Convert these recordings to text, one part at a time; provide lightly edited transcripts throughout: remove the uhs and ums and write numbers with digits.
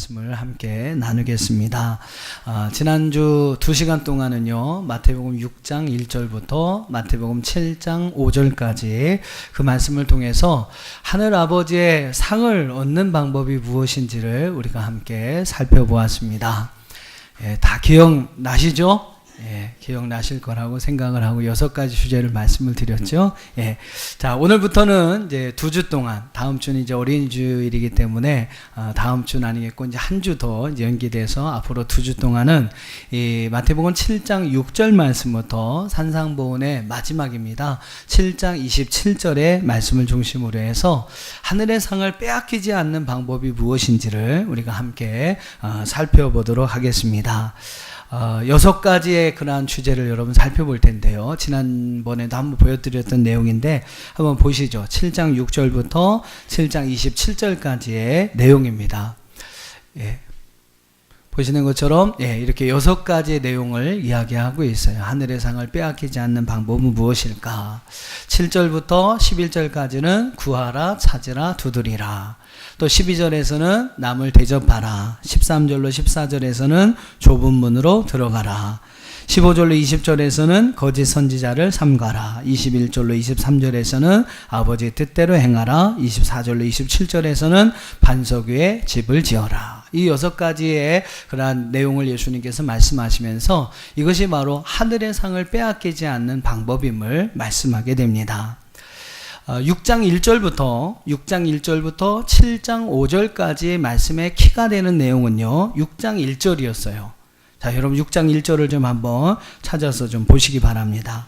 말씀을 함께 나누겠습니다. 지난주 2시간 동안은요, 마태복음 6장 1절부터 마태복음 7장 5절까지 그 말씀을 통해서 하늘 아버지의 상을 얻는 방법이 무엇인지를 우리가 함께 살펴보았습니다. 다 기억나시죠? 기억나실 거라고 생각을 하고 6가지 주제를 말씀을 드렸죠. 자, 오늘부터는 이제 2주 동안, 다음 주는 이제 어린이주일이기 때문에 다음 주는 아니겠고 이제 한 주 더 연기돼서 앞으로 2주 동안은 이 마태복음 7장 6절 말씀부터 산상보훈의 마지막입니다. 7장 27절의 말씀을 중심으로 해서 하늘의 상을 빼앗기지 않는 방법이 무엇인지를 우리가 함께 살펴보도록 하겠습니다. 6가지의 그러한 주제를 여러분 살펴볼 텐데요. 지난번에도 한번 보여드렸던 내용인데 한번 보시죠. 7장 6절부터 7장 27절까지의 내용입니다. 보시는 것처럼 이렇게 6가지의 내용을 이야기하고 있어요. 하늘의 상을 빼앗기지 않는 방법은 무엇일까? 7절부터 11절까지는 구하라, 찾으라, 두드리라. 또 12절에서는 남을 대접하라. 13절로 14절에서는 좁은 문으로 들어가라. 15절로 20절에서는 거짓 선지자를 삼가라. 21절로 23절에서는 아버지 뜻대로 행하라. 24절로 27절에서는 반석 위에 집을 지어라. 이 6가지의 그러한 내용을 예수님께서 말씀하시면서 이것이 바로 하늘의 상을 빼앗기지 않는 방법임을 말씀하게 됩니다. 6장 1절부터 7장 5절까지의 말씀의 키가 되는 내용은요, 6장 1절이었어요. 자, 여러분 6장 1절을 좀 한번 찾아서 좀 보시기 바랍니다.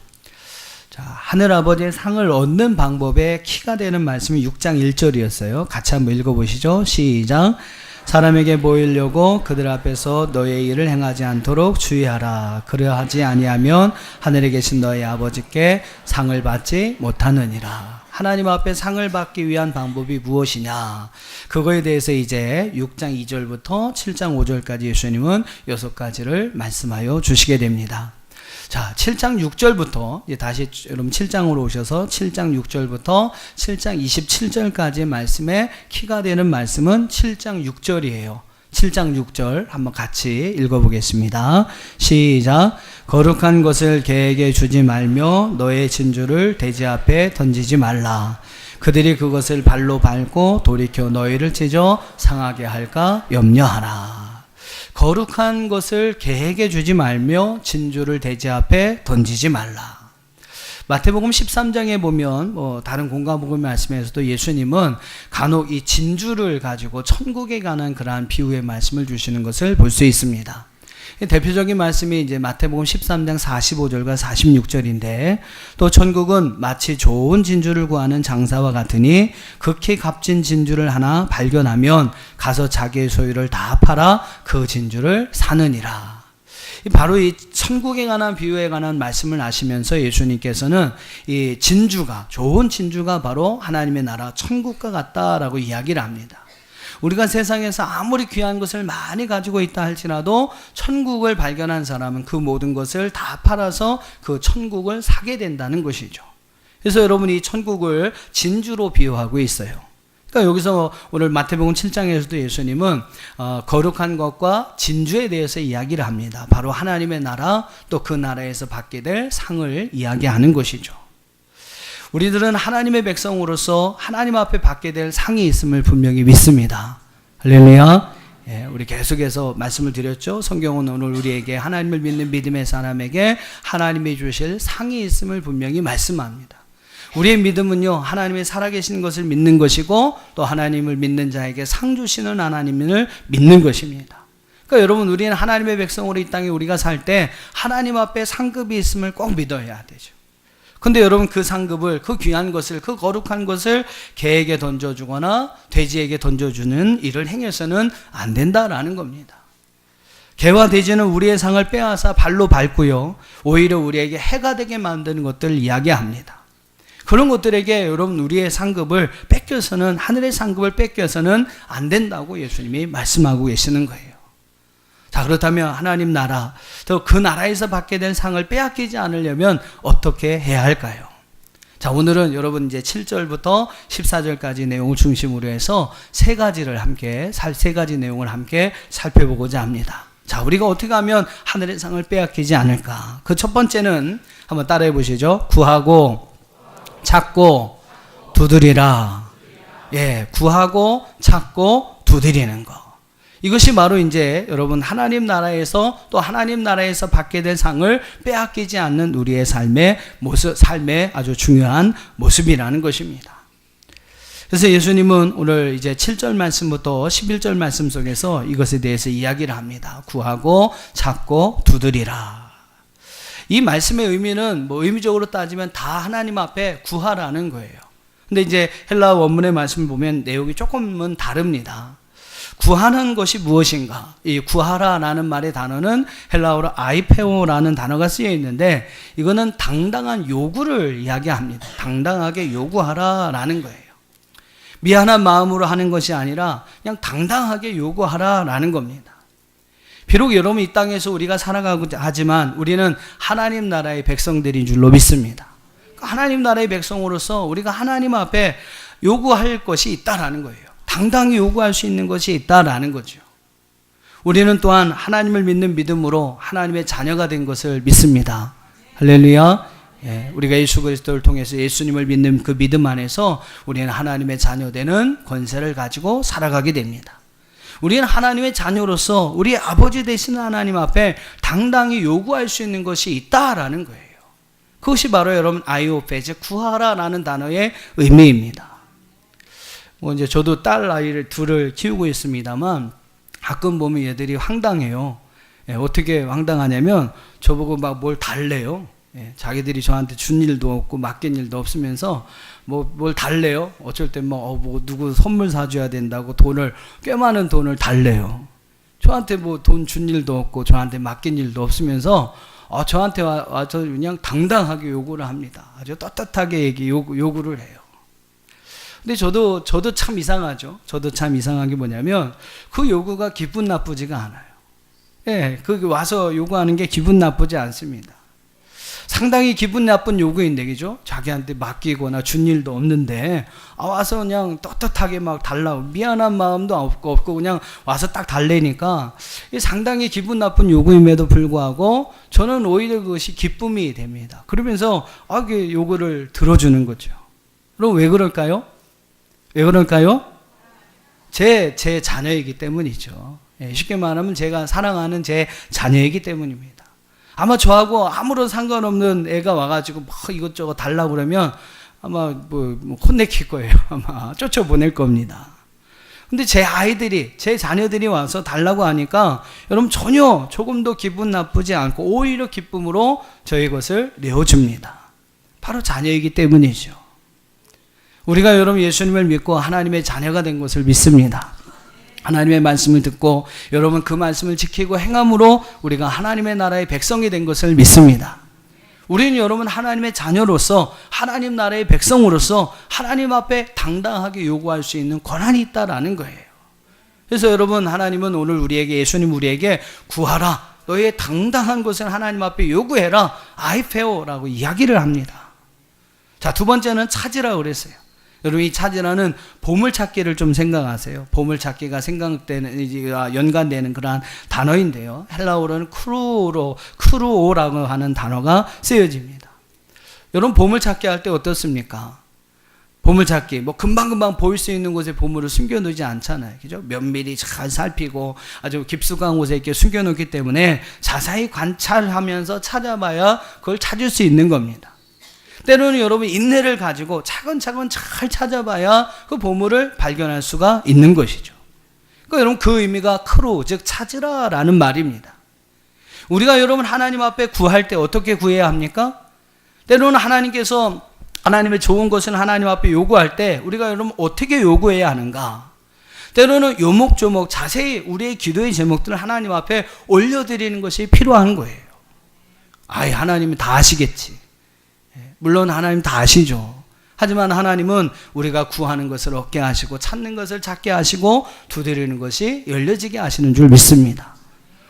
자, 하늘 아버지의 상을 얻는 방법의 키가 되는 말씀이 6장 1절이었어요. 같이 한번 읽어보시죠. 시작. 사람에게 보이려고 그들 앞에서 너의 일을 행하지 않도록 주의하라. 그러하지 아니하면 하늘에 계신 너의 아버지께 상을 받지 못하느니라. 하나님 앞에 상을 받기 위한 방법이 무엇이냐? 그거에 대해서 이제 6장 2절부터 7장 5절까지 예수님은 6가지를 말씀하여 주시게 됩니다. 자, 7장 6절부터 이제 다시 여러분 7장으로 오셔서 7장 6절부터 7장 27절까지의 말씀의 키가 되는 말씀은 7장 6절이에요. 7장 6절 한번 같이 읽어보겠습니다. 시작. 거룩한 것을 개에게 주지 말며 너의 진주를 돼지 앞에 던지지 말라. 그들이 그것을 발로 밟고 돌이켜 너희를 찢어 상하게 할까 염려하라. 거룩한 것을 개에게 주지 말며 진주를 돼지 앞에 던지지 말라. 마태복음 13장에 보면 다른 공가복음 말씀에서도 예수님은 간혹 이 진주를 가지고 천국에 관한 그러한 비유의 말씀을 주시는 것을 볼 수 있습니다. 대표적인 말씀이 이제 마태복음 13장 45절과 46절인데 또 천국은 마치 좋은 진주를 구하는 장사와 같으니 극히 값진 진주를 하나 발견하면 가서 자기의 소유를 다 팔아 그 진주를 사느니라. 바로 이 천국에 관한 비유에 관한 말씀을 하시면서 예수님께서는 이 진주가, 좋은 진주가 바로 하나님의 나라 천국과 같다라고 이야기를 합니다. 우리가 세상에서 아무리 귀한 것을 많이 가지고 있다 할지라도 천국을 발견한 사람은 그 모든 것을 다 팔아서 그 천국을 사게 된다는 것이죠. 그래서 여러분이 이 천국을 진주로 비유하고 있어요. 그러니까 여기서 오늘 마태복음 7장에서도 예수님은 거룩한 것과 진주에 대해서 이야기를 합니다. 바로 하나님의 나라, 또 그 나라에서 받게 될 상을 이야기하는 것이죠. 우리들은 하나님의 백성으로서 하나님 앞에 받게 될 상이 있음을 분명히 믿습니다. 할렐루야. 우리 계속해서 말씀을 드렸죠. 성경은 오늘 우리에게 하나님을 믿는 믿음의 사람에게 하나님이 주실 상이 있음을 분명히 말씀합니다. 우리의 믿음은요, 하나님의 살아계신 것을 믿는 것이고 또 하나님을 믿는 자에게 상 주시는 하나님을 믿는 것입니다. 그러니까 여러분, 우리는 하나님의 백성으로 이 땅에 우리가 살 때 하나님 앞에 상급이 있음을 꼭 믿어야 되죠. 근데 여러분, 그 상급을, 그 귀한 것을, 그 거룩한 것을 개에게 던져주거나 돼지에게 던져주는 일을 행해서는 안 된다라는 겁니다. 개와 돼지는 우리의 상을 빼앗아 발로 밟고요, 오히려 우리에게 해가 되게 만드는 것들을 이야기합니다. 그런 것들에게 여러분, 우리의 상급을 뺏겨서는, 하늘의 상급을 뺏겨서는 안 된다고 예수님이 말씀하고 계시는 거예요. 자, 그렇다면 하나님 나라, 또 그 나라에서 받게 된 상을 빼앗기지 않으려면 어떻게 해야 할까요? 자, 오늘은 여러분 이제 7절부터 14절까지 내용을 중심으로 해서 세 가지 내용을 함께 살펴보고자 합니다. 자, 우리가 어떻게 하면 하늘의 상을 빼앗기지 않을까? 그 첫 번째는 한번 따라해 보시죠. 구하고 찾고 두드리라. 예, 구하고 찾고 두드리는 거. 이것이 바로 이제 여러분 하나님 나라에서 또 하나님 나라에서 받게 될 상을 빼앗기지 않는 우리의 삶의 아주 중요한 모습이라는 것입니다. 그래서 예수님은 오늘 이제 7절 말씀부터 11절 말씀 속에서 이것에 대해서 이야기를 합니다. 구하고 찾고 두드리라. 이 말씀의 의미는 의미적으로 따지면 다 하나님 앞에 구하라는 거예요. 근데 이제 헬라어 원문의 말씀을 보면 내용이 조금은 다릅니다. 구하는 것이 무엇인가? 이 구하라라는 말의 단어는 헬라어로 아이페오라는 단어가 쓰여 있는데 이거는 당당한 요구를 이야기합니다. 당당하게 요구하라라는 거예요. 미안한 마음으로 하는 것이 아니라 그냥 당당하게 요구하라라는 겁니다. 비록 여러분 이 땅에서 우리가 살아가고 하지만 우리는 하나님 나라의 백성들인 줄로 믿습니다. 하나님 나라의 백성으로서 우리가 하나님 앞에 요구할 것이 있다라는 거예요. 당당히 요구할 수 있는 것이 있다라는 거죠. 우리는 또한 하나님을 믿는 믿음으로 하나님의 자녀가 된 것을 믿습니다. 할렐루야. 예, 우리가 예수 그리스도를 통해서 예수님을 믿는 그 믿음 안에서 우리는 하나님의 자녀되는 권세를 가지고 살아가게 됩니다. 우리는 하나님의 자녀로서 우리 아버지 되시는 하나님 앞에 당당히 요구할 수 있는 것이 있다라는 거예요. 그것이 바로 여러분 아이오페, 구하라라는 단어의 의미입니다. 이제 저도 딸 아이를 둘을 키우고 있습니다만 가끔 보면 얘들이 황당해요. 예, 어떻게 황당하냐면 저보고 막 뭘 달래요. 예, 자기들이 저한테 준 일도 없고 맡긴 일도 없으면서 뭘 달래요. 어쩔 땐 누구 선물 사줘야 된다고 꽤 많은 돈을 달래요. 저한테 돈 준 일도 없고 저한테 맡긴 일도 없으면서 저한테 와서 그냥 당당하게 요구를 합니다. 아주 떳떳하게 요구를 해요. 근데 저도 참 이상하죠. 저도 참 이상한 게 뭐냐면 그 요구가 기분 나쁘지가 않아요. 예, 그 와서 요구하는 게 기분 나쁘지 않습니다. 상당히 기분 나쁜 요구인데, 그죠? 자기한테 맡기거나 준 일도 없는데 와서 그냥 떳떳하게 막 달라고 미안한 마음도 없고 그냥 와서 딱 달래니까 상당히 기분 나쁜 요구임에도 불구하고 저는 오히려 그것이 기쁨이 됩니다. 그러면서 그 요구를 들어주는 거죠. 그럼 왜 그럴까요? 왜 그럴까요? 제 자녀이기 때문이죠. 쉽게 말하면 제가 사랑하는 제 자녀이기 때문입니다. 아마 저하고 아무런 상관없는 애가 와가지고 이것저것 달라고 그러면 아마 혼내킬 거예요. 아마 쫓아보낼 겁니다. 근데 제 자녀들이 와서 달라고 하니까 여러분 전혀 조금도 기분 나쁘지 않고 오히려 기쁨으로 저희 것을 내어줍니다. 바로 자녀이기 때문이죠. 우리가 여러분 예수님을 믿고 하나님의 자녀가 된 것을 믿습니다. 하나님의 말씀을 듣고 여러분 그 말씀을 지키고 행함으로 우리가 하나님의 나라의 백성이 된 것을 믿습니다. 우리는 여러분 하나님의 자녀로서 하나님 나라의 백성으로서 하나님 앞에 당당하게 요구할 수 있는 권한이 있다라는 거예요. 그래서 여러분 하나님은 오늘 예수님 우리에게 구하라. 너의 당당한 것을 하나님 앞에 요구해라. 아이페오라고 이야기를 합니다. 자, 두 번째는 찾으라 그랬어요. 여러분 이 찾으라는 보물찾기를 좀 생각하세요. 보물찾기가 연관되는 그러한 단어인데요. 헬라어로는 크루오라고 하는 단어가 쓰여집니다. 여러분 보물찾기 할 때 어떻습니까? 보물찾기 금방금방 보일 수 있는 곳에 보물을 숨겨놓지 않잖아요. 그죠? 면밀히 잘 살피고 아주 깊숙한 곳에 이렇게 숨겨놓기 때문에 자세히 관찰하면서 찾아봐야 그걸 찾을 수 있는 겁니다. 때로는 여러분 인내를 가지고 차근차근 잘 찾아봐야 그 보물을 발견할 수가 있는 것이죠. 그러니까 여러분 그 의미가 크루, 즉 찾으라라는 말입니다. 우리가 여러분 하나님 앞에 구할 때 어떻게 구해야 합니까? 때로는 하나님께서 하나님의 좋은 것을 하나님 앞에 요구할 때 우리가 여러분 어떻게 요구해야 하는가? 때로는 요목조목 자세히 우리의 기도의 제목들을 하나님 앞에 올려드리는 것이 필요한 거예요. 하나님은 다 아시겠지. 물론 하나님 다 아시죠. 하지만 하나님은 우리가 구하는 것을 얻게 하시고 찾는 것을 찾게 하시고 두드리는 것이 열려지게 하시는 줄 믿습니다.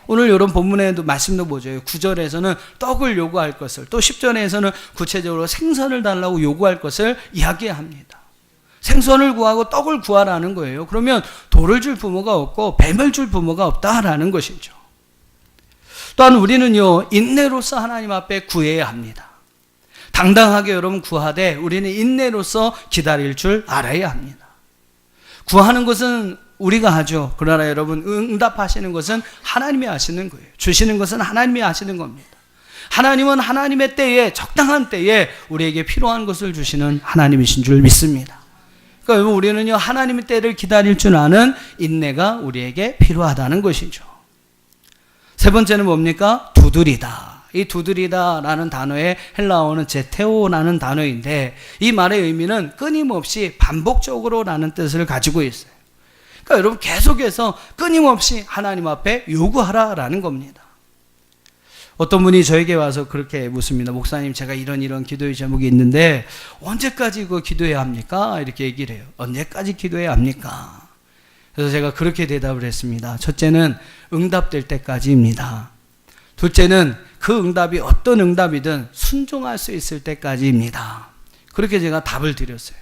오늘 이런 본문에도 말씀도 보죠. 9절에서는 떡을 요구할 것을, 또 10절에서는 구체적으로 생선을 달라고 요구할 것을 이야기합니다. 생선을 구하고 떡을 구하라는 거예요. 그러면 돌을 줄 부모가 없고 뱀을 줄 부모가 없다라는 것이죠. 또한 우리는요, 인내로서 하나님 앞에 구해야 합니다. 당당하게 여러분 구하되 우리는 인내로서 기다릴 줄 알아야 합니다. 구하는 것은 우리가 하죠. 그러나 여러분 응답하시는 것은 하나님이 하시는 거예요. 주시는 것은 하나님이 하시는 겁니다. 하나님은 하나님의 때에, 적당한 때에 우리에게 필요한 것을 주시는 하나님이신 줄 믿습니다. 그러니까 여러분 우리는요, 하나님의 때를 기다릴 줄 아는 인내가 우리에게 필요하다는 것이죠. 세 번째는 뭡니까? 두드리다. 이 두드리다라는 단어의 헬라어는 제테오라는 단어인데, 이 말의 의미는 끊임없이 반복적으로라는 뜻을 가지고 있어요. 그러니까 여러분 계속해서 끊임없이 하나님 앞에 요구하라라는 겁니다. 어떤 분이 저에게 와서 그렇게 묻습니다. 목사님, 제가 이런 기도의 제목이 있는데 언제까지 그거 기도해야 합니까? 이렇게 얘기를 해요. 언제까지 기도해야 합니까? 그래서 제가 그렇게 대답을 했습니다. 첫째는 응답될 때까지입니다. 둘째는 그 응답이 어떤 응답이든 순종할 수 있을 때까지입니다. 그렇게 제가 답을 드렸어요.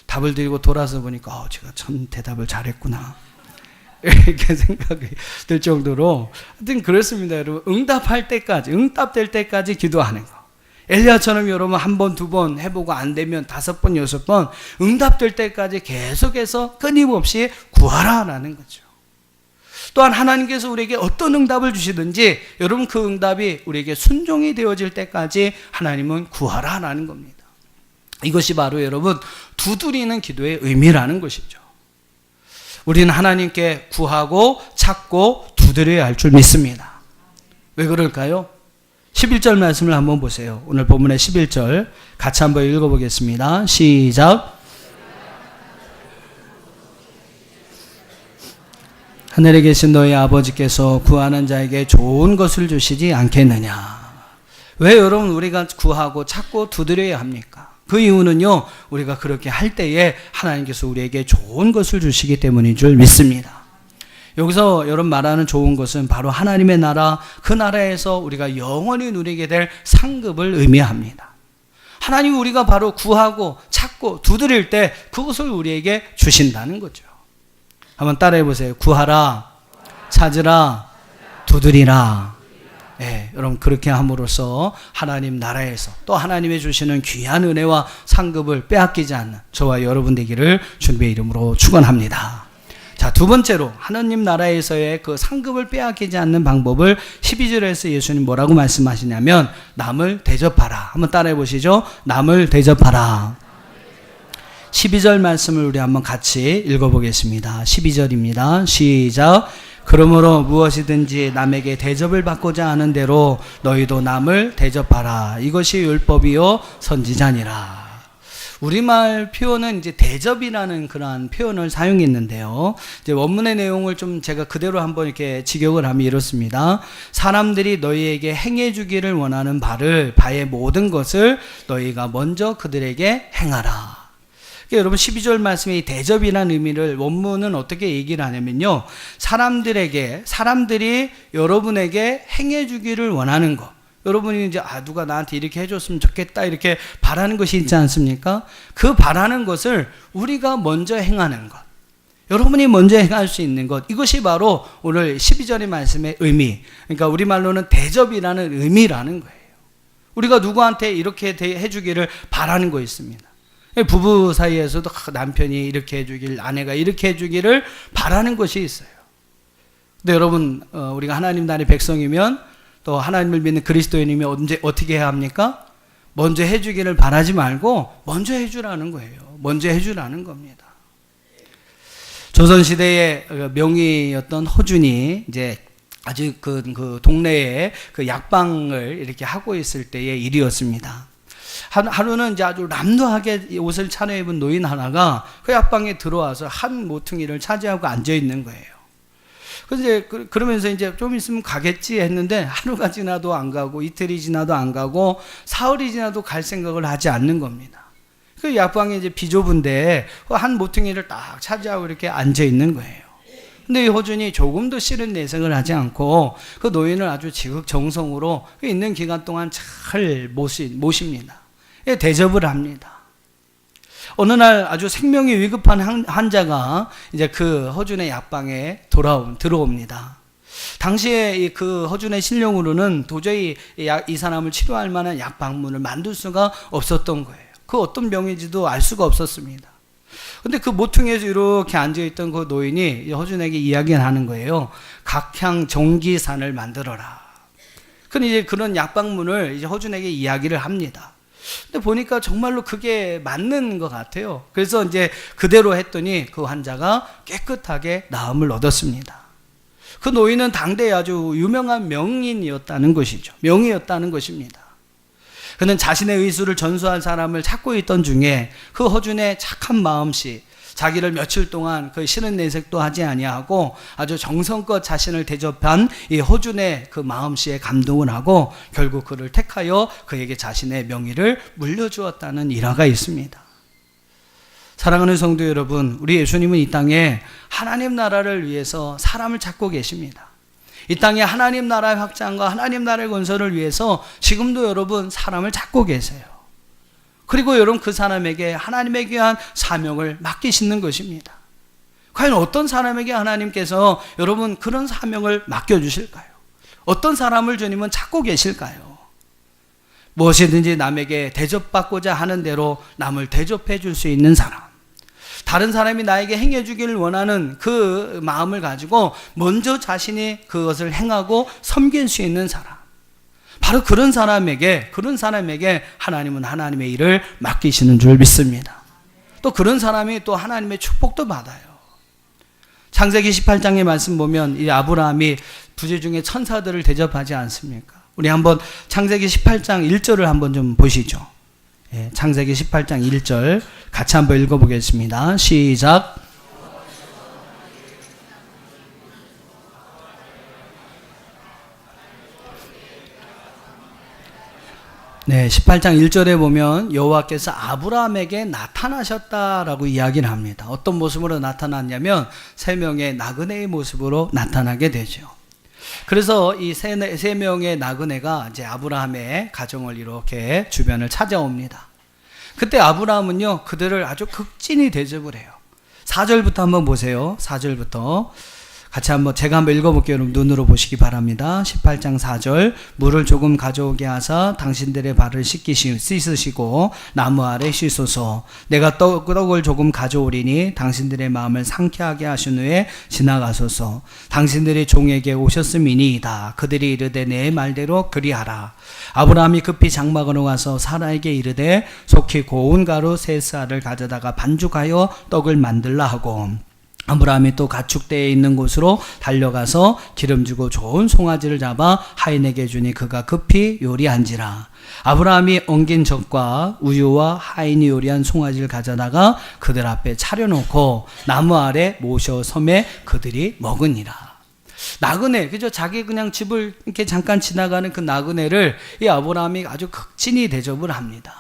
답을 드리고 돌아서 보니까 제가 참 대답을 잘했구나 이렇게 생각이 들 정도로, 하여튼 그렇습니다. 여러분 응답될 때까지 기도하는 거. 엘리야처럼 여러분 한 번, 두 번 해보고 안 되면 5번, 6번 응답될 때까지 계속해서 끊임없이 구하라라는 거죠. 또한 하나님께서 우리에게 어떤 응답을 주시든지 여러분 그 응답이 우리에게 순종이 되어질 때까지 하나님은 구하라라는 겁니다. 이것이 바로 여러분 두드리는 기도의 의미라는 것이죠. 우리는 하나님께 구하고 찾고 두드려야 할 줄 믿습니다. 왜 그럴까요? 11절 말씀을 한번 보세요. 오늘 본문의 11절 같이 한번 읽어보겠습니다. 시작. 하늘에 계신 너희 아버지께서 구하는 자에게 좋은 것을 주시지 않겠느냐. 왜 여러분 우리가 구하고 찾고 두드려야 합니까? 그 이유는요, 우리가 그렇게 할 때에 하나님께서 우리에게 좋은 것을 주시기 때문인 줄 믿습니다. 여기서 여러분 말하는 좋은 것은 바로 하나님의 나라, 그 나라에서 우리가 영원히 누리게 될 상급을 의미합니다. 하나님이 우리가 바로 구하고 찾고 두드릴 때 그것을 우리에게 주신다는 거죠. 한번 따라해 보세요. 구하라, 찾으라, 두드리라. 네, 여러분 그렇게 함으로써 하나님 나라에서 또 하나님의 주시는 귀한 은혜와 상급을 빼앗기지 않는 저와 여러분 되기를 주님의 이름으로 축원합니다. 자, 두 번째로 하나님 나라에서의 그 상급을 빼앗기지 않는 방법을 12절에서 예수님 뭐라고 말씀하시냐면 남을 대접하라. 한번 따라해 보시죠. 남을 대접하라. 12절 말씀을 우리 한번 같이 읽어보겠습니다. 12절입니다. 시작. 그러므로 무엇이든지 남에게 대접을 받고자 하는 대로 너희도 남을 대접하라. 이것이 율법이요 선지자니라. 우리말 표현은 이제 대접이라는 그러한 표현을 사용했는데요. 이제 원문의 내용을 좀 제가 그대로 한번 이렇게 직역을 하면 이렇습니다. 사람들이 너희에게 행해주기를 원하는 바의 모든 것을 너희가 먼저 그들에게 행하라. 그러니까 여러분 12절 말씀의 이 대접이라는 의미를 원문은 어떻게 얘기를 하냐면요, 사람들이 여러분에게 행해주기를 원하는 것, 여러분이 이제 누가 나한테 이렇게 해줬으면 좋겠다 이렇게 바라는 것이 있지 않습니까? 그 바라는 것을 우리가 먼저 행하는 것, 여러분이 먼저 행할 수 있는 것, 이것이 바로 오늘 12절의 말씀의 의미, 그러니까 우리말로는 대접이라는 의미라는 거예요. 우리가 누구한테 이렇게 해주기를 바라는 거 있습니다. 부부 사이에서도 남편이 이렇게 해주길, 아내가 이렇게 해주기를 바라는 것이 있어요. 근데 여러분 우리가 하나님 나라의 백성이면, 또 하나님을 믿는 그리스도인이면 언제 어떻게 해야 합니까? 먼저 해주기를 바라지 말고 먼저 해주라는 거예요. 먼저 해주라는 겁니다. 조선시대의 명의였던 허준이 이제 아주 그 동네에 그 약방을 이렇게 하고 있을 때의 일이었습니다. 하루는 이제 아주 람도하게 옷을 차려입은 노인 하나가 그 약방에 들어와서 한 모퉁이를 차지하고 앉아 있는 거예요. 그래서 그러면서 이제 좀 있으면 가겠지 했는데 하루가 지나도 안 가고 이틀이 지나도 안 가고 사흘이 지나도 갈 생각을 하지 않는 겁니다. 그 약방이 이제 비좁은데 한 모퉁이를 딱 차지하고 이렇게 앉아 있는 거예요. 근데 이 호준이 조금도 싫은 내색을 하지 않고 그 노인을 아주 지극정성으로 있는 기간 동안 잘 모십니다. 대접을 합니다. 어느 날 아주 생명이 위급한 환자가 이제 그 허준의 약방에 들어옵니다. 당시에 그 허준의 실력으로는 도저히 이 사람을 치료할 만한 약방문을 만들 수가 없었던 거예요. 그 어떤 병인지도 알 수가 없었습니다. 근데 그 모퉁이에서 이렇게 앉아있던 그 노인이 허준에게 이야기를 하는 거예요. 각향 정기산을 만들어라. 근데 이제 그런 약방문을 이제 허준에게 이야기를 합니다. 근데 보니까 정말로 그게 맞는 것 같아요. 그래서 이제 그대로 했더니 그 환자가 깨끗하게 나음을 얻었습니다. 그 노인은 당대에 아주 유명한 명인이었다는 것이죠. 명의였다는 것입니다. 그는 자신의 의술을 전수할 사람을 찾고 있던 중에 그 허준의 착한 마음씨, 자기를 며칠 동안 그 싫은 내색도 하지 아니하고 아주 정성껏 자신을 대접한 이 허준의 그 마음씨에 감동을 하고 결국 그를 택하여 그에게 자신의 명의를 물려주었다는 일화가 있습니다. 사랑하는 성도 여러분, 우리 예수님은 이 땅에 하나님 나라를 위해서 사람을 찾고 계십니다. 이 땅에 하나님 나라의 확장과 하나님 나라의 건설을 위해서 지금도 여러분 사람을 찾고 계세요. 그리고 여러분 그 사람에게 하나님에 귀한 사명을 맡기시는 것입니다. 과연 어떤 사람에게 하나님께서 여러분 그런 사명을 맡겨주실까요? 어떤 사람을 주님은 찾고 계실까요? 무엇이든지 남에게 대접받고자 하는 대로 남을 대접해 줄 수 있는 사람, 다른 사람이 나에게 행해 주기를 원하는 그 마음을 가지고 먼저 자신이 그것을 행하고 섬길 수 있는 사람, 바로 그런 사람에게 하나님은 하나님의 일을 맡기시는 줄 믿습니다. 또 그런 사람이 또 하나님의 축복도 받아요. 창세기 18장의 말씀 보면 이 아브라함이 부재 중에 천사들을 대접하지 않습니까? 우리 한번 창세기 18장 1절을 한번 좀 보시죠. 예, 창세기 18장 1절 같이 한번 읽어보겠습니다. 시작. 네, 18장 1절에 보면 여호와께서 아브라함에게 나타나셨다라고 이야기를 합니다. 어떤 모습으로 나타났냐면 세 명의 나그네의 모습으로 나타나게 되죠. 그래서 이 세 명의 나그네가 이제 아브라함의 가정을 이렇게 주변을 찾아옵니다. 그때 아브라함은요, 그들을 아주 극진히 대접을 해요. 4절부터 한번 보세요. 4절부터. 같이 제가 한번 읽어볼게요. 여러분 눈으로 보시기 바랍니다. 18장 4절. 물을 조금 가져오게 하사 당신들의 발을 씻으시고 나무 아래 씻소서. 내가 떡을 조금 가져오리니 당신들의 마음을 상쾌하게 하신 후에 지나가소서. 당신들이 종에게 오셨음이니이다. 그들이 이르되 내 말대로 그리하라. 아브라함이 급히 장막으로 가서 사라에게 이르되 속히 고운 가루 세 쌀을 가져다가 반죽하여 떡을 만들라 하고, 아브라함이 또 가축대에 있는 곳으로 달려가서 기름지고 좋은 송아지를 잡아 하인에게 주니 그가 급히 요리한지라. 아브라함이 엉긴 젖과 우유와 하인이 요리한 송아지를 가져다가 그들 앞에 차려놓고 나무 아래 모셔 섬에 그들이 먹으니라. 나그네, 그죠? 자기 그냥 집을 이렇게 잠깐 지나가는 그 나그네를 이 아브라함이 아주 극진히 대접을 합니다.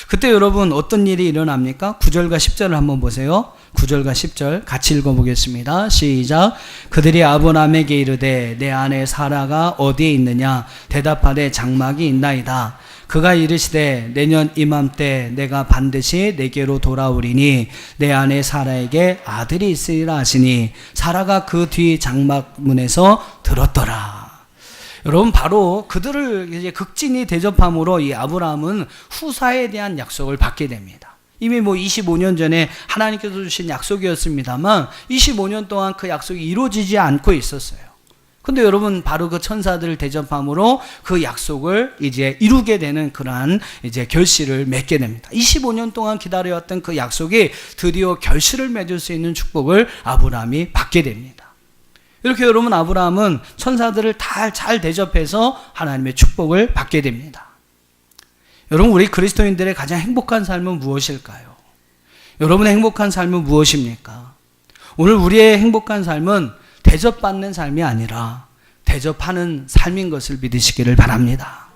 그때 여러분 어떤 일이 일어납니까? 9절과 10절을 한번 보세요. 9절과 10절 같이 읽어보겠습니다. 시작. 그들이 아브라함에게 이르되 내 아내 사라가 어디에 있느냐? 대답하되 장막이 있나이다. 그가 이르시되 내년 이맘때 내가 반드시 내게로 돌아오리니 내 아내 사라에게 아들이 있으리라 하시니 사라가 그 뒤 장막문에서 들었더라. 여러분 바로 그들을 이제 극진히 대접함으로 이 아브라함은 후사에 대한 약속을 받게 됩니다. 이미 25년 전에 하나님께서 주신 약속이었습니다만 25년 동안 그 약속이 이루어지지 않고 있었어요. 근데 여러분 바로 그 천사들을 대접함으로 그 약속을 이제 이루게 되는 그러한 이제 결실을 맺게 됩니다. 25년 동안 기다려왔던 그 약속이 드디어 결실을 맺을 수 있는 축복을 아브라함이 받게 됩니다. 이렇게 여러분 아브라함은 천사들을 다 잘 대접해서 하나님의 축복을 받게 됩니다. 여러분 우리 그리스도인들의 가장 행복한 삶은 무엇일까요? 여러분의 행복한 삶은 무엇입니까? 오늘 우리의 행복한 삶은 대접받는 삶이 아니라 대접하는 삶인 것을 믿으시기를 바랍니다.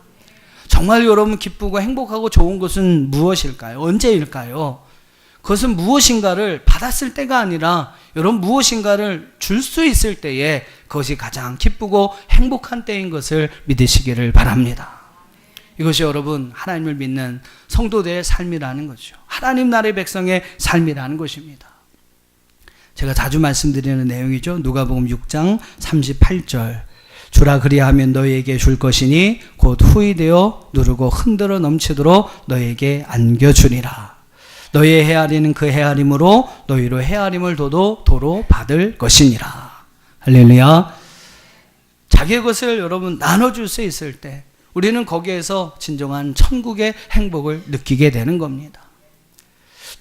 정말 여러분 기쁘고 행복하고 좋은 것은 무엇일까요? 언제일까요? 그것은 무엇인가를 받았을 때가 아니라 여러분 무엇인가를 줄 수 있을 때에 그것이 가장 기쁘고 행복한 때인 것을 믿으시기를 바랍니다. 이것이 여러분 하나님을 믿는 성도들의 삶이라는 거죠. 하나님 나라의 백성의 삶이라는 것입니다. 제가 자주 말씀드리는 내용이죠. 누가복음 6장 38절. 주라 그리하면 너희에게 줄 것이니 곧 후히 되어 누르고 흔들어 넘치도록 너희에게 안겨주리라. 너희의 헤아리는 그 헤아림으로 너희로 헤아림을 도로 받을 것이니라. 할렐루야. 자기의 것을 여러분 나눠줄 수 있을 때 우리는 거기에서 진정한 천국의 행복을 느끼게 되는 겁니다.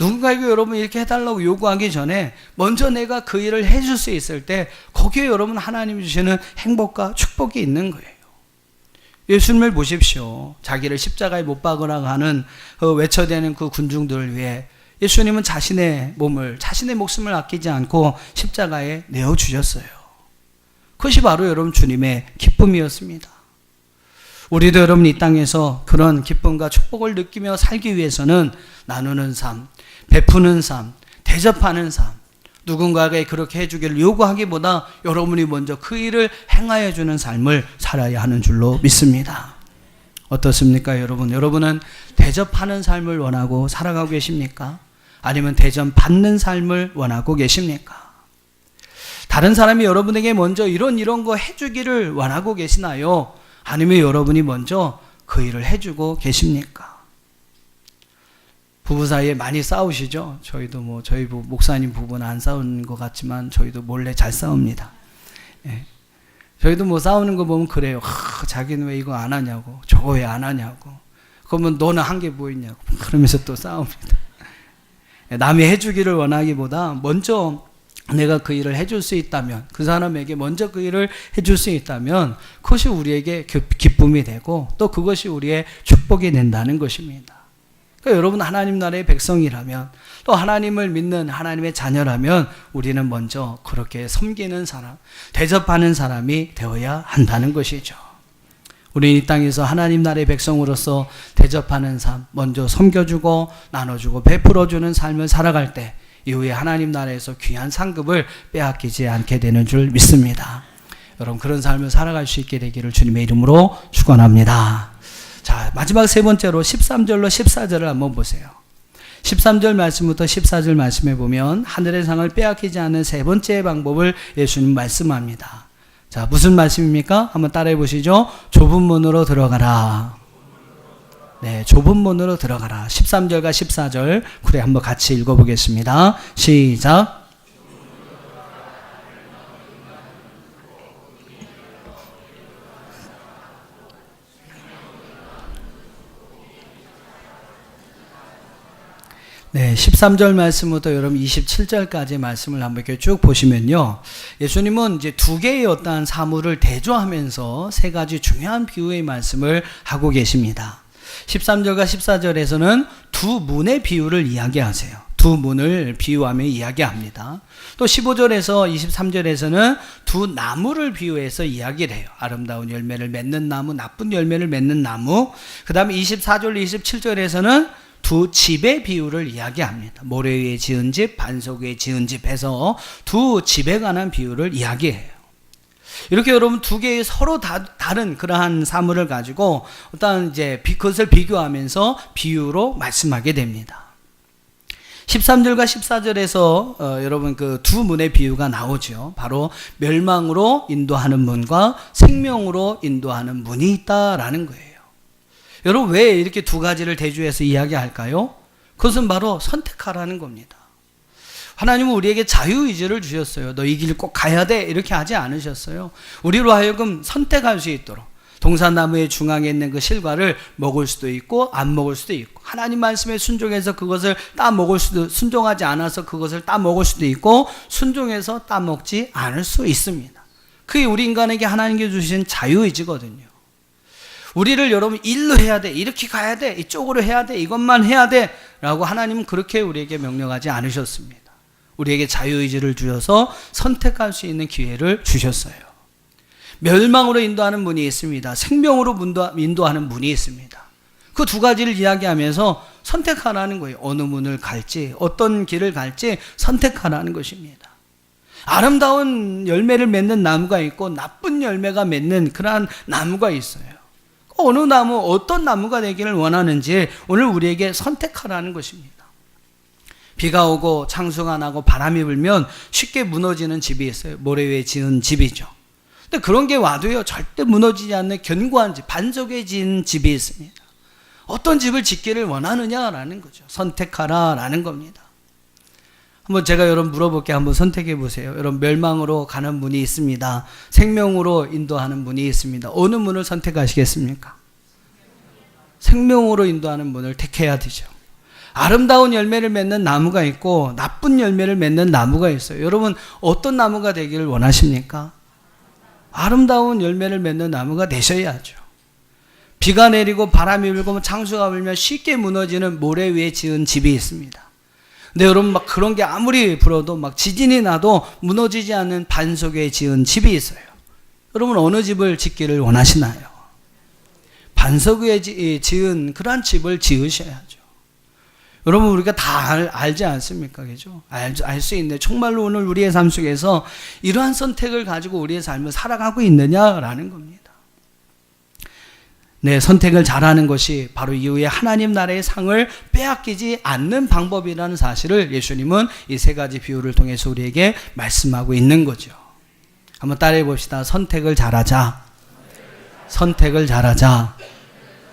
누군가에게 여러분 이렇게 해달라고 요구하기 전에 먼저 내가 그 일을 해줄 수 있을 때 거기에 여러분 하나님이 주시는 행복과 축복이 있는 거예요. 예수님을 보십시오. 자기를 십자가에 못 박으라고 하는 외쳐대는 그 군중들을 위해 예수님은 자신의 목숨을 아끼지 않고 십자가에 내어주셨어요. 그것이 바로 여러분 주님의 기쁨이었습니다. 우리도 여러분 이 땅에서 그런 기쁨과 축복을 느끼며 살기 위해서는 나누는 삶, 베푸는 삶, 대접하는 삶, 누군가에게 그렇게 해주기를 요구하기보다 여러분이 먼저 그 일을 행하여 주는 삶을 살아야 하는 줄로 믿습니다. 어떻습니까 여러분? 여러분은 대접하는 삶을 원하고 살아가고 계십니까? 아니면 대접받는 삶을 원하고 계십니까? 다른 사람이 여러분에게 먼저 이런 거 해주기를 원하고 계시나요? 아니면 여러분이 먼저 그 일을 해주고 계십니까? 부부 사이에 많이 싸우시죠? 저희도 저희 목사님 부부는 안 싸우는 것 같지만 저희도 몰래 잘 싸웁니다. 예. 저희도 싸우는 거 보면 그래요. 자기는 왜 이거 안 하냐고, 저거 왜 안 하냐고. 그러면 너는 한 게 뭐 있냐고. 그러면서 또 싸웁니다. 남이 해주기를 원하기보다 먼저 내가 그 일을 해줄 수 있다면, 그 사람에게 먼저 그 일을 해줄 수 있다면 그것이 우리에게 기쁨이 되고 또 그것이 우리의 축복이 된다는 것입니다. 그러니까 여러분 하나님 나라의 백성이라면 또 하나님을 믿는 하나님의 자녀라면 우리는 먼저 그렇게 섬기는 사람, 대접하는 사람이 되어야 한다는 것이죠. 우리는 이 땅에서 하나님 나라의 백성으로서 대접하는 삶, 먼저 섬겨주고 나눠주고 베풀어주는 삶을 살아갈 때 이후에 하나님 나라에서 귀한 상급을 빼앗기지 않게 되는 줄 믿습니다. 여러분 그런 삶을 살아갈 수 있게 되기를 주님의 이름으로 축원합니다. 자, 마지막 세 번째로 13절로 14절을 한번 보세요. 13절 말씀부터 14절 말씀에 보면 하늘의 상을 빼앗기지 않는 세 번째 방법을 예수님 말씀합니다. 자, 무슨 말씀입니까? 한번 따라해 보시죠. 좁은 문으로 들어가라. 네, 좁은 문으로 들어가라. 13절과 14절 그래 한번 같이 읽어보겠습니다. 시작. 네, 13절 말씀부터 여러분 27절까지 말씀을 한번 이렇게 쭉 보시면요. 예수님은 이제 두 개의 어떠한 사물을 대조하면서 세 가지 중요한 비유의 말씀을 하고 계십니다. 13절과 14절에서는 두 문의 비유를 이야기하세요. 두 문을 비유하며 이야기합니다. 또 15절에서 23절에서는 두 나무를 비유해서 이야기를 해요. 아름다운 열매를 맺는 나무, 나쁜 열매를 맺는 나무. 그 다음에 24절, 27절에서는 두 집의 비유를 이야기합니다. 모래 위에 지은 집, 반석 위에 지은 집 해서 두 집에 관한 비유를 이야기해요. 이렇게 여러분 두 개의 서로 다른 그러한 사물을 가지고 일단 이제 그것을 비교하면서 비유로 말씀하게 됩니다. 13절과 14절에서 여러분 그 두 문의 비유가 나오죠. 바로 멸망으로 인도하는 문과 생명으로 인도하는 문이 있다라는 거예요. 여러분 왜 이렇게 두 가지를 대조해서 이야기할까요? 그것은 바로 선택하라는 겁니다. 하나님은 우리에게 자유의지를 주셨어요. 너 이 길 꼭 가야 돼 이렇게 하지 않으셨어요. 우리로 하여금 선택할 수 있도록 동산나무의 중앙에 있는 그 실과를 먹을 수도 있고 안 먹을 수도 있고 하나님 말씀에 순종해서 그것을 따 먹을 수도, 순종하지 않아서 그것을 따 먹을 수도 있고 순종해서 따 먹지 않을 수 있습니다. 그게 우리 인간에게 하나님께 주신 자유의지거든요. 우리를 여러분 일로 해야 돼, 이렇게 가야 돼, 이쪽으로 해야 돼, 이것만 해야 돼 라고 하나님은 그렇게 우리에게 명령하지 않으셨습니다. 우리에게 자유의지를 주셔서 선택할 수 있는 기회를 주셨어요. 멸망으로 인도하는 문이 있습니다. 생명으로 인도하는 문이 있습니다. 그 두 가지를 이야기하면서 선택하라는 거예요. 어느 문을 갈지, 어떤 길을 갈지 선택하라는 것입니다. 아름다운 열매를 맺는 나무가 있고 나쁜 열매가 맺는 그러한 나무가 있어요. 어느 나무, 어떤 나무가 되기를 원하는지 오늘 우리에게 선택하라는 것입니다. 비가 오고 창수가 나고 바람이 불면 쉽게 무너지는 집이 있어요. 모래 위에 지은 집이죠. 근데 그런 게 와도요, 절대 무너지지 않는 견고한 집, 반석에 지은 집이 있습니다. 어떤 집을 짓기를 원하느냐라는 거죠. 선택하라라는 겁니다. 한번 제가 여러분 물어볼게. 한번 선택해 보세요. 여러분, 멸망으로 가는 문이 있습니다. 생명으로 인도하는 문이 있습니다. 어느 문을 선택하시겠습니까? 생명으로 인도하는 문을 택해야 되죠. 아름다운 열매를 맺는 나무가 있고 나쁜 열매를 맺는 나무가 있어요. 여러분, 어떤 나무가 되기를 원하십니까? 아름다운 열매를 맺는 나무가 되셔야죠. 비가 내리고 바람이 불고 창수가 불면 쉽게 무너지는 모래 위에 지은 집이 있습니다. 근데 여러분, 막 그런 게 아무리 불어도 막 지진이 나도 무너지지 않는 반석에 지은 집이 있어요. 여러분, 어느 집을 짓기를 원하시나요? 반석 위에 지은 그런 집을 지으셔야죠. 여러분, 우리가 다 알지 않습니까? 그죠? 알 수 있네. 정말로 오늘 우리의 삶 속에서 이러한 선택을 가지고 우리의 삶을 살아가고 있느냐라는 겁니다. 네, 선택을 잘하는 것이 바로 이후에 하나님 나라의 상을 빼앗기지 않는 방법이라는 사실을 예수님은 이 세 가지 비유를 통해서 우리에게 말씀하고 있는 거죠. 한번 따라해 봅시다. 선택을 잘하자. 선택을 잘하자.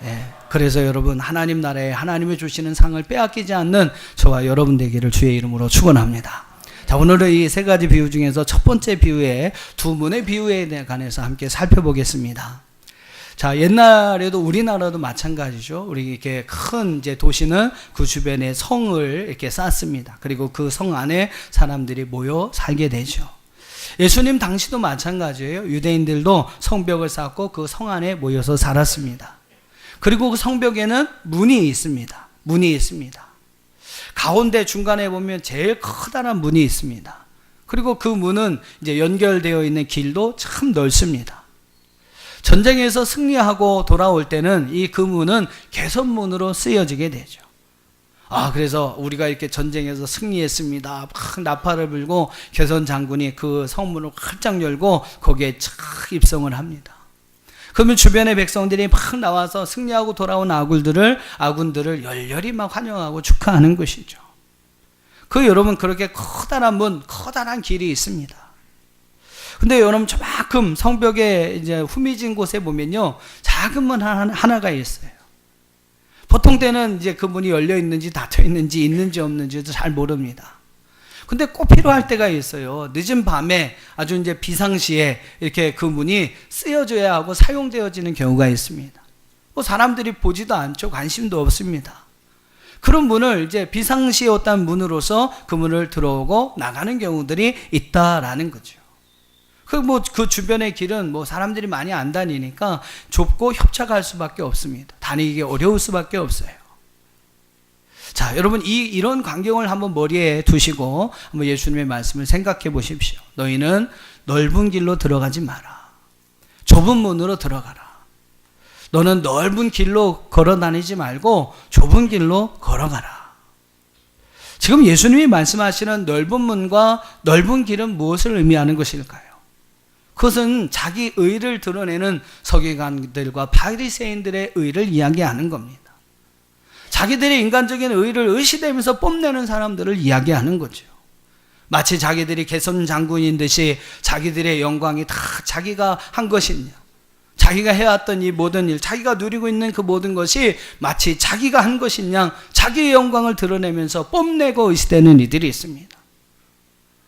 네. 그래서 여러분, 하나님 나라에 하나님이 주시는 상을 빼앗기지 않는 저와 여러분 되기를 주의 이름으로 축원합니다. 자, 오늘은 이 세 가지 비유 중에서 첫 번째 비유의 두 문의 비유에 관해서 함께 살펴보겠습니다. 자, 옛날에도 우리나라도 마찬가지죠. 우리 이렇게 큰 이제 도시는 그 주변에 성을 이렇게 쌓습니다. 그리고 그 성 안에 사람들이 모여 살게 되죠. 예수님 당시도 마찬가지예요. 유대인들도 성벽을 쌓고 그 성 안에 모여서 살았습니다. 그리고 그 성벽에는 문이 있습니다. 문이 있습니다. 가운데 중간에 보면 제일 커다란 문이 있습니다. 그리고 그 문은 이제 연결되어 있는 길도 참 넓습니다. 전쟁에서 승리하고 돌아올 때는 이 그 문은 개선문으로 쓰여지게 되죠. 그래서 우리가 이렇게 전쟁에서 승리했습니다. 막 나팔을 불고 개선 장군이 그 성문을 활짝 열고 거기에 착 입성을 합니다. 그러면 주변의 백성들이 막 나와서 승리하고 돌아온 아군들을 열렬히 막 환영하고 축하하는 것이죠. 여러분, 그렇게 커다란 문, 커다란 길이 있습니다. 근데 여러분, 저만큼 성벽에 이제 후미진 곳에 보면요, 작은 문 하나가 있어요. 보통 때는 이제 그 문이 열려 있는지 닫혀 있는지 있는지 없는지도 잘 모릅니다. 근데 꼭 필요할 때가 있어요. 늦은 밤에 아주 이제 비상시에 이렇게 그 문이 쓰여져야 하고 사용되어지는 경우가 있습니다. 사람들이 보지도 않죠. 관심도 없습니다. 그런 문을 이제 비상시에 어떤 문으로서 그 문을 들어오고 나가는 경우들이 있다라는 거죠. 그 주변의 길은 사람들이 많이 안 다니니까 좁고 협착할 수밖에 없습니다. 다니기 어려울 수밖에 없어요. 자, 여러분, 이런 광경을 한번 머리에 두시고 한번 예수님의 말씀을 생각해 보십시오. 너희는 넓은 길로 들어가지 마라. 좁은 문으로 들어가라. 너는 넓은 길로 걸어 다니지 말고 좁은 길로 걸어가라. 지금 예수님이 말씀하시는 넓은 문과 넓은 길은 무엇을 의미하는 것일까요? 그것은 자기 의를 드러내는 서기관들과 바리새인들의 의를 이야기하는 겁니다. 자기들의 인간적인 의를 의시되면서 뽐내는 사람들을 이야기하는 거죠. 마치 자기들이 개선 장군인 듯이 자기들의 영광이 다 자기가 한 것이냐, 자기가 해왔던 이 모든 일, 자기가 누리고 있는 그 모든 것이 마치 자기가 한 것이냐, 자기의 영광을 드러내면서 뽐내고 의시되는 이들이 있습니다.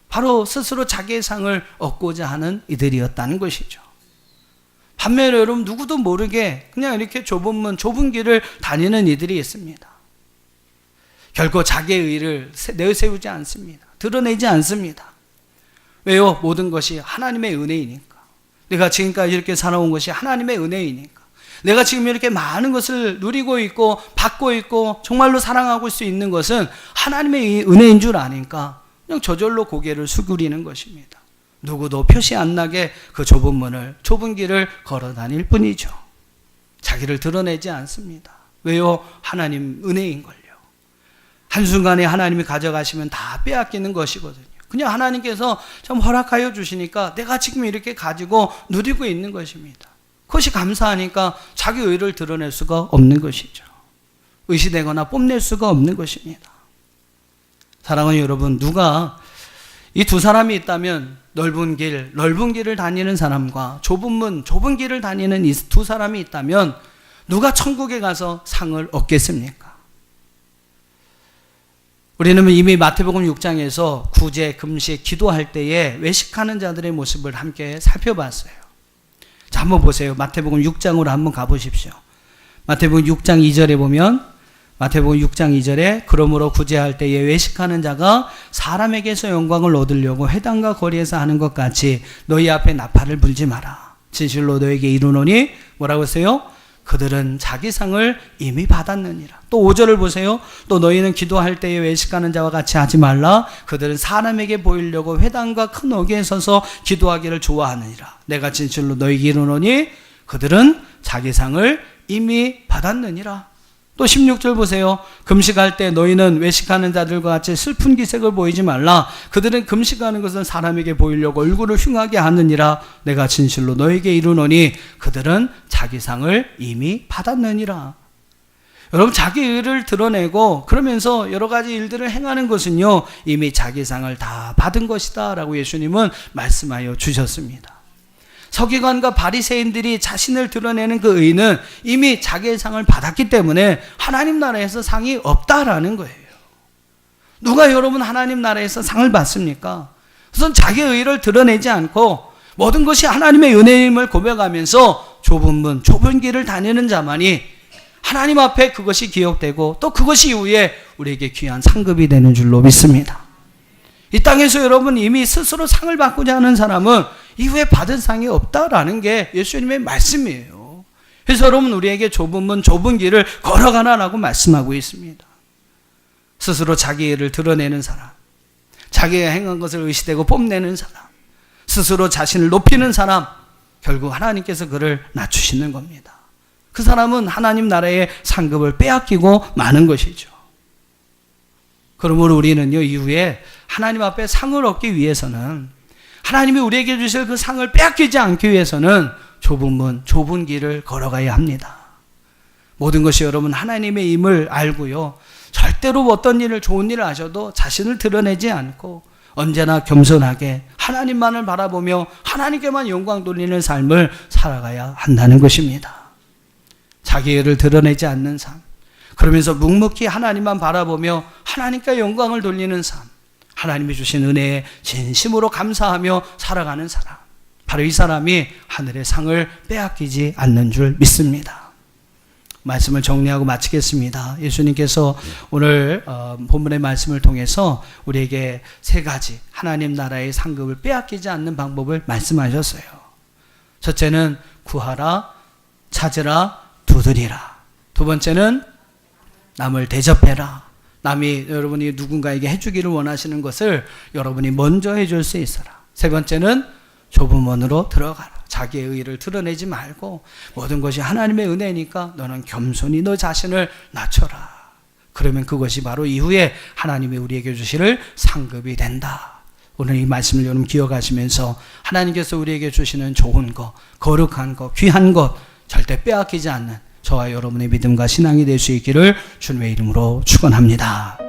바로 스스로 자기의 상을 얻고자 하는 이들이었다는 것이죠. 반면에 여러분, 누구도 모르게 그냥 이렇게 좁은 문, 좁은 길을 다니는 이들이 있습니다. 결코 자기의 의를 내세우지 않습니다. 드러내지 않습니다. 왜요? 모든 것이 하나님의 은혜이니까. 내가 지금까지 이렇게 살아온 것이 하나님의 은혜이니까. 내가 지금 이렇게 많은 것을 누리고 있고 받고 있고 정말로 사랑하고 수 있는 것은 하나님의 은혜인 줄 아니까 그냥 저절로 고개를 숙이는 것입니다. 누구도 표시 안 나게 그 좁은 문을, 좁은 길을 걸어 다닐 뿐이죠. 자기를 드러내지 않습니다. 왜요? 하나님 은혜인걸요. 한순간에 하나님이 가져가시면 다 빼앗기는 것이거든요. 그냥 하나님께서 좀 허락하여 주시니까 내가 지금 이렇게 가지고 누리고 있는 것입니다. 그것이 감사하니까 자기 의를 드러낼 수가 없는 것이죠. 의시되거나 뽐낼 수가 없는 것입니다. 사랑하는 여러분, 누가 이 두 사람이 있다면 넓은 길을 다니는 사람과 좁은 문, 좁은 길을 다니는 이 두 사람이 있다면 누가 천국에 가서 상을 얻겠습니까? 우리는 이미 마태복음 6장에서 구제, 금식, 기도할 때에 외식하는 자들의 모습을 함께 살펴봤어요. 자, 한번 보세요. 마태복음 6장으로 한번 가보십시오. 마태복음 6장 2절에 보면 마태복음 6장 2절에 그러므로 구제할 때에 외식하는 자가 사람에게서 영광을 얻으려고 회당과 거리에서 하는 것 같이 너희 앞에 나팔을 불지 마라. 진실로 너에게 이르노니 뭐라고 했어요? 그들은 자기 상을 이미 받았느니라. 또 5절을 보세요. 또 너희는 기도할 때에 외식하는 자와 같이 하지 말라. 그들은 사람에게 보이려고 회당과 큰 어귀에 서서 기도하기를 좋아하느니라. 내가 진실로 너희에게 이르노니 그들은 자기 상을 이미 받았느니라. 또 16절 보세요. 금식할 때 너희는 외식하는 자들과 같이 슬픈 기색을 보이지 말라. 그들은 금식하는 것은 사람에게 보이려고 얼굴을 흉하게 하느니라. 내가 진실로 너희에게 이르노니 그들은 자기 상을 이미 받았느니라. 여러분, 자기 의를 드러내고 그러면서 여러 가지 일들을 행하는 것은요, 이미 자기 상을 다 받은 것이다 라고 예수님은 말씀하여 주셨습니다. 서기관과 바리새인들이 자신을 드러내는 그 의는 이미 자기의 상을 받았기 때문에 하나님 나라에서 상이 없다라는 거예요. 누가 여러분 하나님 나라에서 상을 받습니까? 우선 자기의 의를 드러내지 않고 모든 것이 하나님의 은혜임을 고백하면서 좁은 문, 좁은 길을 다니는 자만이 하나님 앞에 그것이 기억되고 또 그것이 이후에 우리에게 귀한 상급이 되는 줄로 믿습니다. 이 땅에서 여러분 이미 스스로 상을 받고자 하는 사람은 이후에 받은 상이 없다라는 게 예수님의 말씀이에요. 그래서 여러분 우리에게 좁은 문, 좁은 길을 걸어가라라고 말씀하고 있습니다. 스스로 자기 일을 드러내는 사람, 자기가 행한 것을 의시되고 뽐내는 사람, 스스로 자신을 높이는 사람, 결국 하나님께서 그를 낮추시는 겁니다. 그 사람은 하나님 나라의 상급을 빼앗기고 마는 것이죠. 그러므로 우리는요, 이후에 하나님 앞에 상을 얻기 위해서는, 하나님이 우리에게 주실 그 상을 빼앗기지 않기 위해서는 좁은 문, 좁은 길을 걸어가야 합니다. 모든 것이 여러분 하나님의 임을 알고요, 절대로 어떤 일을, 좋은 일을 하셔도 자신을 드러내지 않고 언제나 겸손하게 하나님만을 바라보며 하나님께만 영광 돌리는 삶을 살아가야 한다는 것입니다. 자기 일을 드러내지 않는 삶, 그러면서 묵묵히 하나님만 바라보며 하나님께 영광을 돌리는 삶, 하나님이 주신 은혜에 진심으로 감사하며 살아가는 사람, 바로 이 사람이 하늘의 상을 빼앗기지 않는 줄 믿습니다. 말씀을 정리하고 마치겠습니다. 예수님께서 오늘 본문의 말씀을 통해서 우리에게 세 가지 하나님 나라의 상급을 빼앗기지 않는 방법을 말씀하셨어요. 첫째는 구하라, 찾으라, 두드리라. 두 번째는 남을 대접해라. 남이 여러분이 누군가에게 해주기를 원하시는 것을 여러분이 먼저 해줄 수 있어라. 세 번째는 좁은 문으로 들어가라. 자기의 의의를 드러내지 말고 모든 것이 하나님의 은혜니까 너는 겸손히 너 자신을 낮춰라. 그러면 그것이 바로 이후에 하나님이 우리에게 주실 상급이 된다. 오늘 이 말씀을 여러분 기억하시면서 하나님께서 우리에게 주시는 좋은 것, 거룩한 것, 귀한 것 절대 빼앗기지 않는 저와 여러분의 믿음과 신앙이 될 수 있기를 주님의 이름으로 축원합니다.